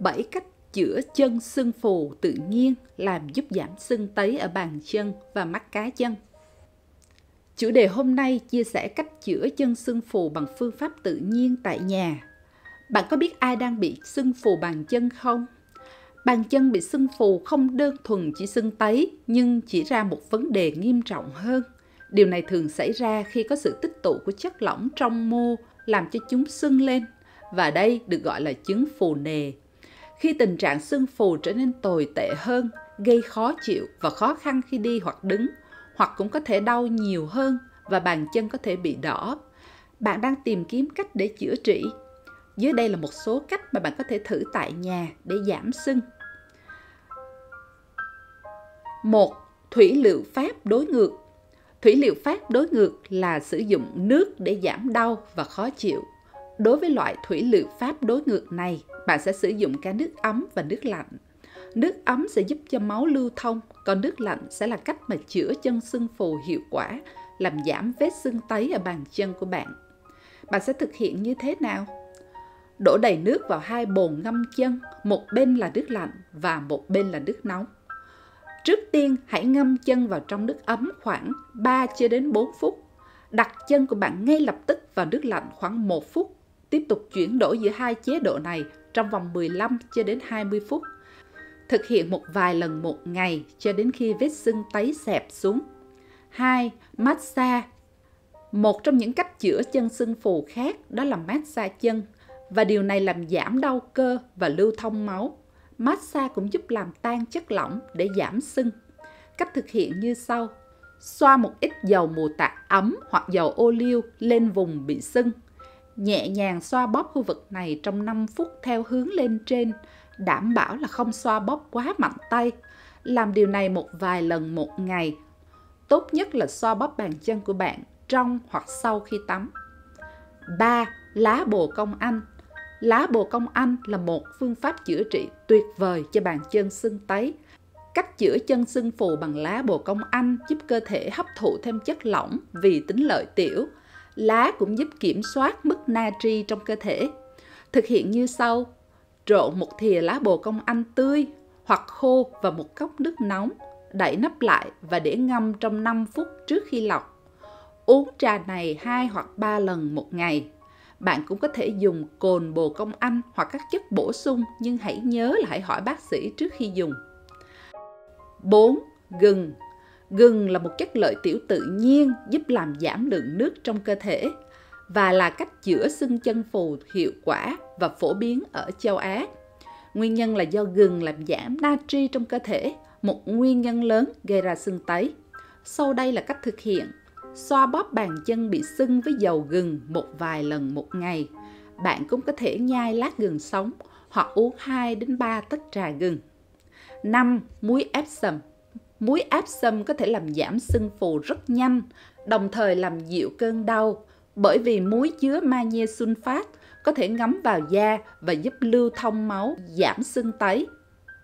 7 cách chữa chân sưng phù tự nhiên làm giúp giảm sưng tấy ở bàn chân và mắt cá chân. Chủ đề hôm nay chia sẻ cách chữa chân sưng phù bằng phương pháp tự nhiên tại nhà. Bạn có biết ai đang bị sưng phù bàn chân không? Bàn chân bị sưng phù không đơn thuần chỉ sưng tấy, nhưng chỉ ra một vấn đề nghiêm trọng hơn. Điều này thường xảy ra khi có sự tích tụ của chất lỏng trong mô làm cho chúng sưng lên, và đây được gọi là chứng phù nề. Khi tình trạng sưng phù trở nên tồi tệ hơn, gây khó chịu và khó khăn khi đi hoặc đứng, hoặc cũng có thể đau nhiều hơn và bàn chân có thể bị đỏ. Bạn đang tìm kiếm cách để chữa trị. Dưới đây là một số cách mà bạn có thể thử tại nhà để giảm sưng. 1. Thủy liệu pháp đối ngược. Thủy liệu pháp đối ngược là sử dụng nước để giảm đau và khó chịu. Đối với loại thủy liệu pháp đối ngược này, bạn sẽ sử dụng cả nước ấm và nước lạnh. Nước ấm sẽ giúp cho máu lưu thông, còn nước lạnh sẽ là cách mà chữa chân sưng phù hiệu quả, làm giảm vết sưng tấy ở bàn chân của bạn. Bạn sẽ thực hiện như thế nào? Đổ đầy nước vào 2 bồn ngâm chân, một bên là nước lạnh và một bên là nước nóng. Trước tiên, hãy ngâm chân vào trong nước ấm khoảng 3 cho đến 4 phút. Đặt chân của bạn ngay lập tức vào nước lạnh khoảng 1 phút. Tiếp tục chuyển đổi giữa hai chế độ này trong vòng 15 cho đến 20 phút. Thực hiện một vài lần một ngày cho đến khi vết sưng tấy xẹp xuống. 2. Massage. Một trong những cách chữa chân sưng phù khác đó là massage chân, và điều này làm giảm đau cơ và lưu thông máu. Massage cũng giúp làm tan chất lỏng để giảm sưng. Cách thực hiện như sau. Xoa một ít dầu mù tạt ấm hoặc dầu ô liu lên vùng bị sưng. Nhẹ nhàng xoa bóp khu vực này trong 5 phút theo hướng lên trên. Đảm bảo là không xoa bóp quá mạnh tay. Làm điều này một vài lần một ngày. Tốt nhất là xoa bóp bàn chân của bạn trong hoặc sau khi tắm. 3. Lá bồ công anh. Lá bồ công anh là một phương pháp chữa trị tuyệt vời cho bàn chân sưng tấy. Cách chữa chân sưng phù bằng lá bồ công anh giúp cơ thể hấp thụ thêm chất lỏng vì tính lợi tiểu. Lá cũng giúp kiểm soát mức natri trong cơ thể. Thực hiện như sau. Trộn một thìa lá bồ công anh tươi hoặc khô vào một cốc nước nóng, đậy nắp lại và để ngâm trong 5 phút trước khi lọc. Uống trà này 2 hoặc 3 lần một ngày. Bạn cũng có thể dùng cồn bồ công anh hoặc các chất bổ sung, nhưng hãy nhớ là hãy hỏi bác sĩ trước khi dùng. 4. Gừng. Gừng là một chất lợi tiểu tự nhiên giúp làm giảm lượng nước trong cơ thể và là cách chữa sưng chân phù hiệu quả và phổ biến ở châu Á. Nguyên nhân là do gừng làm giảm natri trong cơ thể, một nguyên nhân lớn gây ra sưng tấy. Sau đây là cách thực hiện. Xoa bóp bàn chân bị sưng với dầu gừng một vài lần một ngày. Bạn cũng có thể nhai lát gừng sống hoặc uống 2 đến 3 tách trà gừng. 5. Muối Epsom. Muối Epsom có thể làm giảm sưng phù rất nhanh, đồng thời làm dịu cơn đau, bởi vì muối chứa magie sulfat có thể ngấm vào da và giúp lưu thông máu, giảm sưng tấy.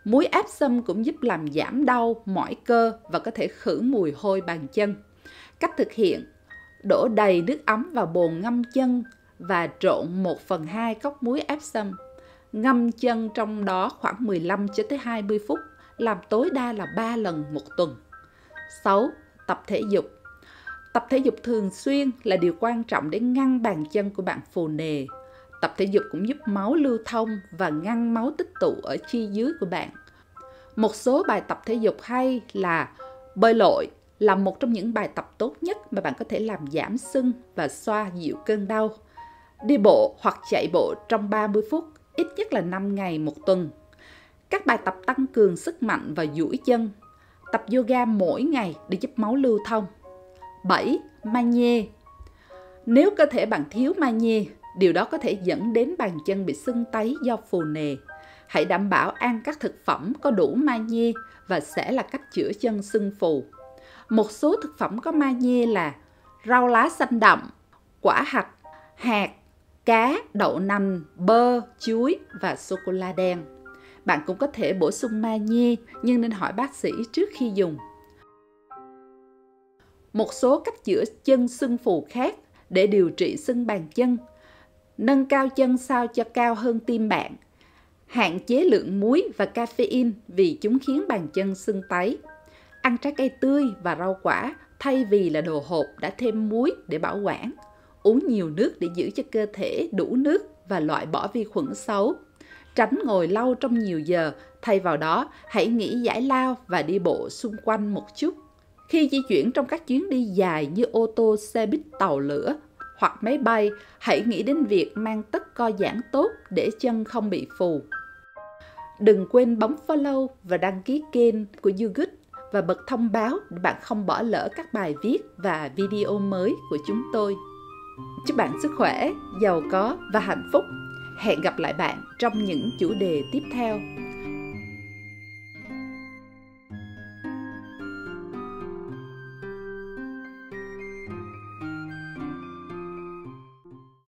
Muối Epsom cũng giúp làm giảm đau, mỏi cơ và có thể khử mùi hôi bàn chân. Cách thực hiện. Đổ đầy nước ấm vào bồn ngâm chân và trộn 1/2 cốc muối Epsom. Ngâm chân trong đó khoảng 15 cho tới 20 phút, làm tối đa là 3 lần một tuần. 6. Tập thể dục. Tập thể dục thường xuyên là điều quan trọng để ngăn bàn chân của bạn phù nề. Tập thể dục cũng giúp máu lưu thông và ngăn máu tích tụ ở chi dưới của bạn. Một số bài tập thể dục hay là bơi lội là một trong những bài tập tốt nhất mà bạn có thể làm giảm sưng và xoa dịu cơn đau. Đi bộ hoặc chạy bộ trong 30 phút, ít nhất là 5 ngày một tuần. Các bài tập tăng cường sức mạnh và duỗi chân. Tập yoga mỗi ngày để giúp máu lưu thông. 7. Magie. Nếu cơ thể bạn thiếu magie, điều đó có thể dẫn đến bàn chân bị sưng tấy do phù nề. Hãy đảm bảo ăn các thực phẩm có đủ magie và sẽ là cách chữa chân sưng phù. Một số thực phẩm có magie là rau lá xanh đậm, quả hạch, hạt, cá, đậu nành, bơ, chuối và sô-cô-la đen. Bạn cũng có thể bổ sung magie, nhưng nên hỏi bác sĩ trước khi dùng. Một số cách chữa chân sưng phù khác để điều trị sưng bàn chân. Nâng cao chân sao cho cao hơn tim bạn. Hạn chế lượng muối và caffeine vì chúng khiến bàn chân sưng tấy. Ăn trái cây tươi và rau quả thay vì là đồ hộp đã thêm muối để bảo quản. Uống nhiều nước để giữ cho cơ thể đủ nước và loại bỏ vi khuẩn xấu. Tránh ngồi lâu trong nhiều giờ, thay vào đó hãy nghỉ giải lao và đi bộ xung quanh một chút. Khi di chuyển trong các chuyến đi dài như ô tô, xe buýt, tàu lửa hoặc máy bay, hãy nghĩ đến việc mang tất co giãn tốt để chân không bị phù. Đừng quên bấm follow và đăng ký kênh của YouGood và bật thông báo để bạn không bỏ lỡ các bài viết và video mới của chúng tôi. Chúc bạn sức khỏe, giàu có và hạnh phúc. Hẹn gặp lại bạn trong những chủ đề tiếp theo.